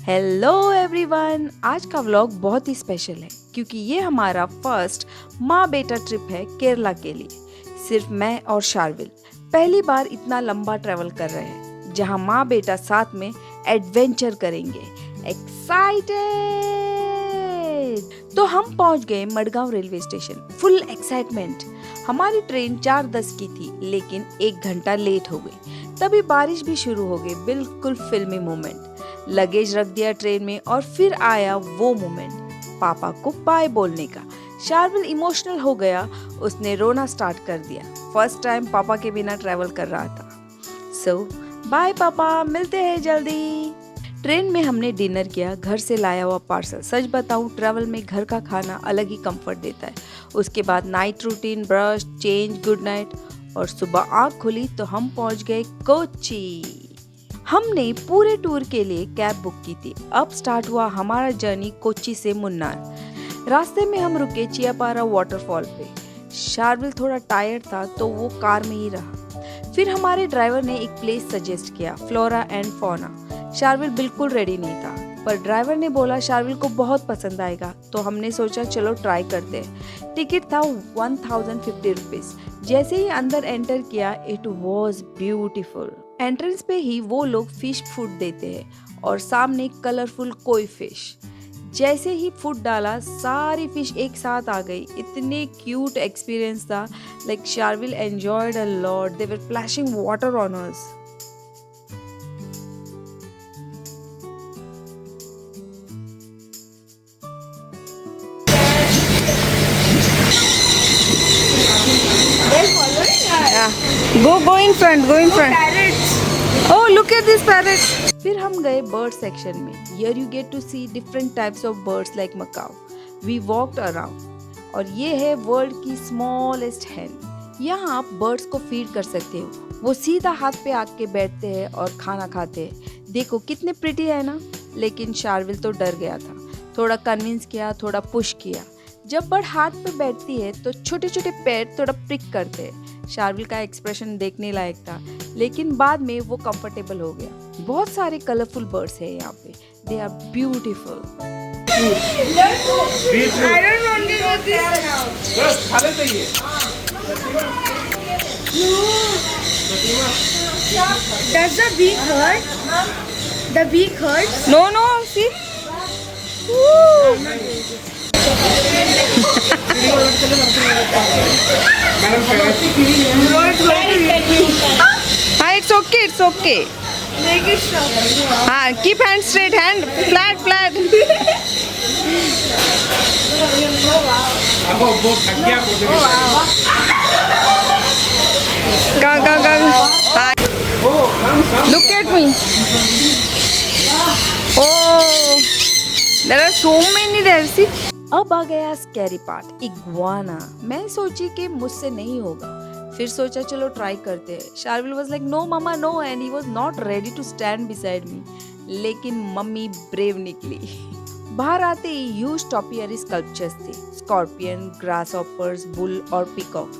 Hello everyone, आज का vlog बहुत ही स्पेशल है क्योंकि ये हमारा फर्स्ट माँ बेटा ट्रिप है केरला के लिए। सिर्फ मैं और शार्विल पहली बार इतना लंबा ट्रैवल कर रहे हैं जहाँ माँ बेटा साथ में एडवेंचर करेंगे। एक्साइटेड! तो हम पहुँच गए Madgaon railway station. Full excitement. हमारी ट्रेन 4:10 की थी लेकिन 1 घंटा लेट हो गई। तभी बारिश भी शुरू हो गई, बिल्कुल फिल्मी मोमेंट। लगेज रख दिया ट्रेन में और फिर आया वो मोमेंट, पापा को बाय बोलने का। शार्विल इमोशनल हो गया, उसने रोना स्टार्ट कर दिया। फर्स्ट टाइम पापा के बिना ट्रैवल कर रहा था। सो बाय पापा, मिलते हैं जल्दी। ट्रेन में हमने डिनर किया, घर से लाया हुआ पार्सल। सच बताऊं, ट्रैवल में घर का खाना अलग ही कंफर्ट देता है। उसके बाद night routine, brush, change, good night और सुबह आँख खुली तो हम पहुंच गए कोच्चि। हमने पूरे टूर के लिए कैब बुक की थी। अब स्टार्ट हुआ हमारा जर्नी कोच्चि से मुन्नार। रास्ते में हम रुके चियापारा वाटरफॉल पे। शार्विल थोड़ा टायर्ड था तो वो कार में ही रहा। फिर हमारे ड्राइवर ने एक प्लेस सजेस्ट किया, फ्लोरा एंड फौना। शार्विल बिल्कुल रेडी नहीं था पर ड्राइवर ने बोला शार्विल को बहुत पसंद आएगा, तो हमने सोचा चलो ट्राई करते हैं। टिकट था 1050 रुपीज। जैसे ही अंदर एंटर किया, इट वॉज ब्यूटीफुल। एंट्रेंस पे ही वो लोग फिश फूड देते हैं और सामने कलरफुल कोई फिश। जैसे ही फूड डाला, सारी फिश एक साथ आ गई। इतने क्यूट एक्सपीरियंस था। Like Sharvil enjoyed a lot. They were splashing water on us. Go in front, go in front. Oh, look at this parrot. फिर हम गए बर्ड सेक्शन में। Here you get to see different types of birds like macaw. We walked around. और ये है world की smallest hen. यहाँ आप बर्ड्स को फीड कर सकते हो। वो सीधा हाथ पे आके बैठते हैं और खाना खाते हैं। देखो कितने प्रिटी है ना। लेकिन शार्विल तो डर गया था। थोड़ा कन्विंस किया, थोड़ा पुश किया। जब बर्ड हाथ पे बैठती है तो छोटे छोटे पैर थोड़ा प्रिक करते हैं। शार्विल का एक्सप्रेशन देखने लायक था, लेकिन बाद में वो कंफर्टेबल हो गया। बहुत सारे कलरफुल बर्ड्स हैं यहाँ पे। They are beautiful. Does the beak hurt? The beak hurts? No, see. It's okay. Make it stop. Keep hand straight, hand flat. Go. Look at me. Oh, there are so many there. See. अब आ गया scary part, iguana. मैं सोची कि मुझसे नहीं होगा, फिर सोचा चलो ट्राई करते हैं। Sharvil was like no mama no, and he was not ready to stand beside me. लेकिन मम्मी ब्रेव निकली। बाहर आते ही ह्यूज टॉपियरी स्कल्पचर्स थे। स्कॉर्पियन, ग्रासहॉपर्स, बुल और पीकॉक।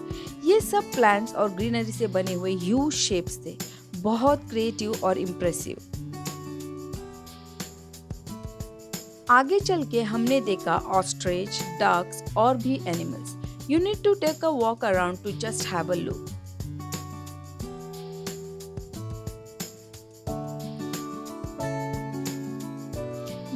ये सब प्लांट्स और ग्रीनरी से बने हुए ह्यूज शेप्स थे। बहुत क्रिएटिव और इम्प्रेसिव। आगे चल के हमने देखा ऑस्ट्रिच, डक्स और भी animals. You need to take a walk around to just have a look.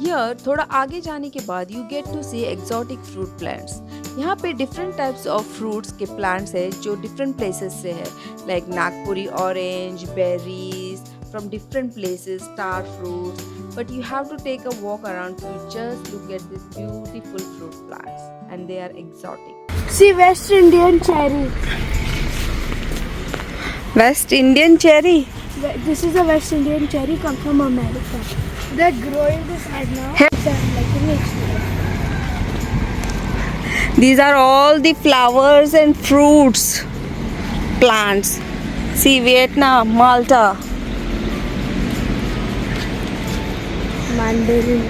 Here, थोड़ा आगे जाने के बाद you get to see exotic fruit plants. यहाँ पे different types of fruits के plants है जो different places से है, like Nagpuri orange, berries from different places, star fruits. But you have to take a walk around to just look at these beautiful fruit plants, and they are exotic. See West Indian cherry. West Indian cherry. This is a West Indian cherry, come from America. They're growing this right now. These are all the flowers and fruits plants. See Vietnam, Malta. Mandarin.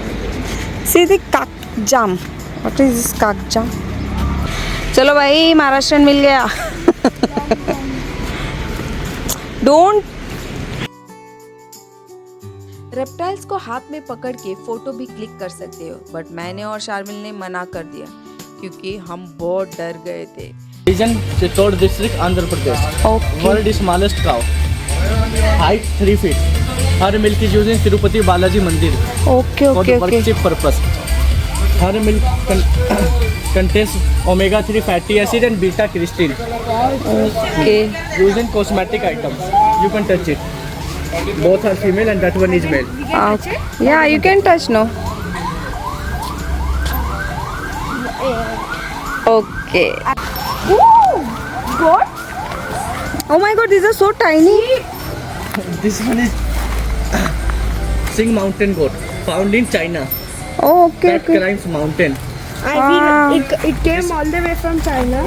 See the kakjam. What is this kakjam? चलो भाई, महाराष्ट्र मिल गया। Don't reptiles को हाथ में पकड़ के photo भी click कर सकते हो, बट मैंने और शार्विल ने मना कर दिया क्योंकि हम बहुत डर गए थे। Region Chittor district, Andhra Pradesh. Okay. World smallest cow. Height 3 feet. Her milk is used in Tirupati Balaji Mandir okay for the worship purpose. Her milk contains omega-3 fatty acid and beta-carotene. Okay Used in cosmetic items. You can touch it. Both are female and that one is male. Yeah you can touch no. Okay Oh my god, these are so tiny. This one is Sing Mountain goat, found in China. Oh, okay, That okay. climbs mountain. I think it came all the way from China.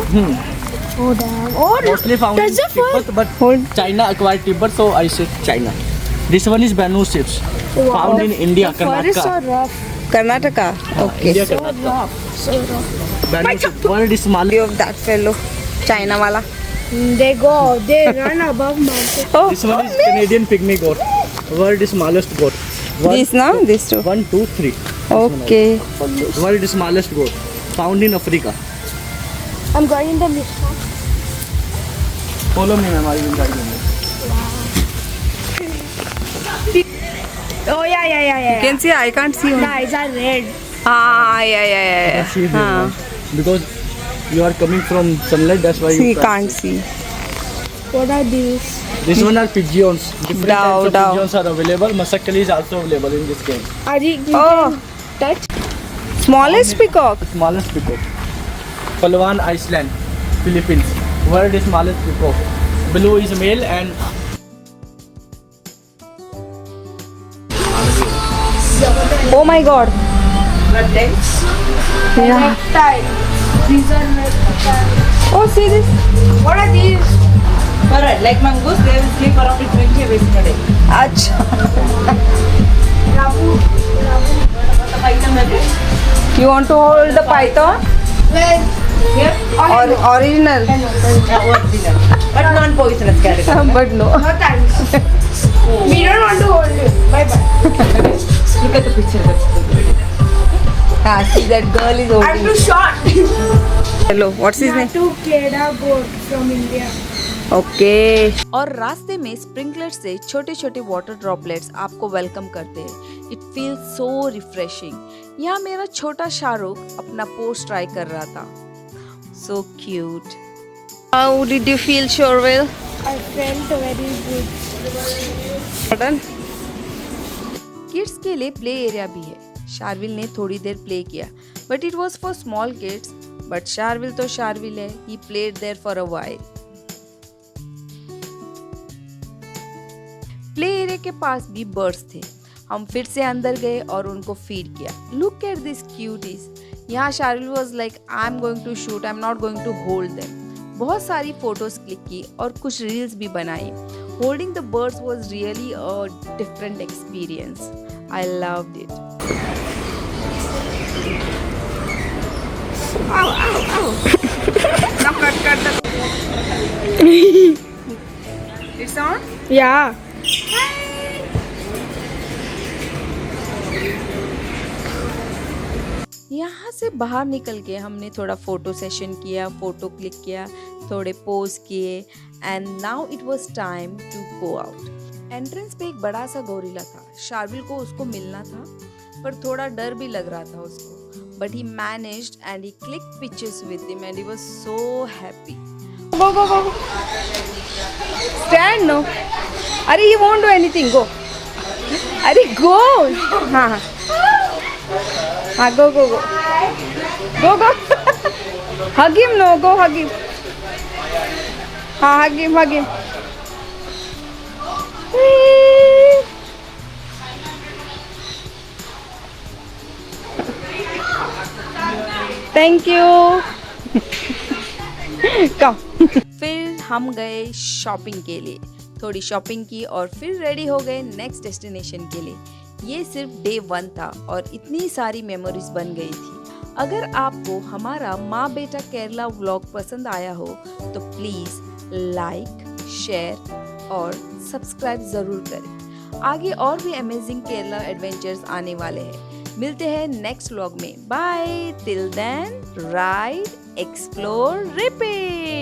Oh damn. Oh, Mostly found in that's the first. Tibet, but Hold. China acquired Tibet, so I said China. This one is Banu ships, Wow. found in India, Forest so Karnataka. rough. Karnataka okay India, So Karnataka. rough. So rough. Banu ships. World is smallest. Of that fellow China वाला। They run above mountain. Oh, This one is Canadian pygmy goat. World is smallest goat. One, this now this too. 1, 2, 3. Okay World is smallest goat, found in Africa. I'm going in the mist. Follow me, ma'am. I will guide you. Oh yeah. You can see I can't see The eyes are red. हाँ या See here, हाँ ma'am. Because you are coming from sunlight, that's why see you can't. Can't see. What are these? This one are pigeons. Different Dow, types of dow. pigeons are available. Masakali is also available in this game. Are you Oh. can touch? Smallest peacock. Smallest peacock. Palawan Island, Philippines. World is smallest peacock. Blue is male and oh my god. Reptile. These are reptiles. Oh see this. What are these? Correct. Like mongoose, they will sleep around 20 ways in a day. अच्छा Rabu. The python will be you want to hold the python Well, here, और original original, but non-poisonous category. But no. no thanks. We don't want to hold it. Bye bye. Look at the picture. हाँ see that girl is I'm holding. too short. Hello what's his name? Natu Keda goat from India. Okay. और रास्ते में sprinkler से छोटे छोटे water droplets आपको welcome करते हैं। It feels so refreshing. यहाँ मेरा छोटा शाहरुख अपना पोस्ट ट्राई कर रहा था। So cute. How did you feel Sharvil? I felt very good. Done. Kids के लिए प्ले एरिया भी है। शार्विल ने थोड़ी देर प्ले किया, but it was for small kids. But Sharvil तो शार्विल है, he played there for a while. Play area के पास भी बर्ड्स थे। हम फिर से अंदर गए और उनको फीड किया। Look at this cuties. यहाँ Sharvil was like I am going to shoot, I am not going to hold them. बहुत सारी फोटोज क्लिक की और कुछ रील्स भी बनाई। Holding the birds was really a different experience. I loved it. Now cut the. It's on? Yeah. यहाँ से बाहर निकल के हमने थोड़ा फोटो सेशन किया, फोटो क्लिक किया, थोड़े पोज किए and now it was time to go out. Entrance पे एक बड़ा सा गोरिल्ला था। शार्विल को उसको मिलना था, पर थोड़ा डर भी लग रहा था उसको। But he managed and he click pictures with him and he was so happy. Go go go stand no. अरे you won't do anything, go. अरे गो। हाँ हाँ हाँ go go go go go hug him, no, go hug him. हाँ hug him. Thank you. Come. फिर हम गए shopping के लिए। थोड़ी शॉपिंग की और फिर रेडी हो गए नेक्स्ट डेस्टिनेशन के लिए। ये सिर्फ डे 1 था और इतनी सारी मेमोरीज बन गई थी। अगर आपको हमारा माँ बेटा केरला व्लॉग पसंद आया हो तो प्लीज़ लाइक, शेयर और सब्सक्राइब ज़रूर करें। आगे और भी अमेजिंग केरला एडवेंचर्स आने वाले हैं। मिलते हैं नेक्स्ट व्लॉग में। Bye, till then ride, explore, repeat.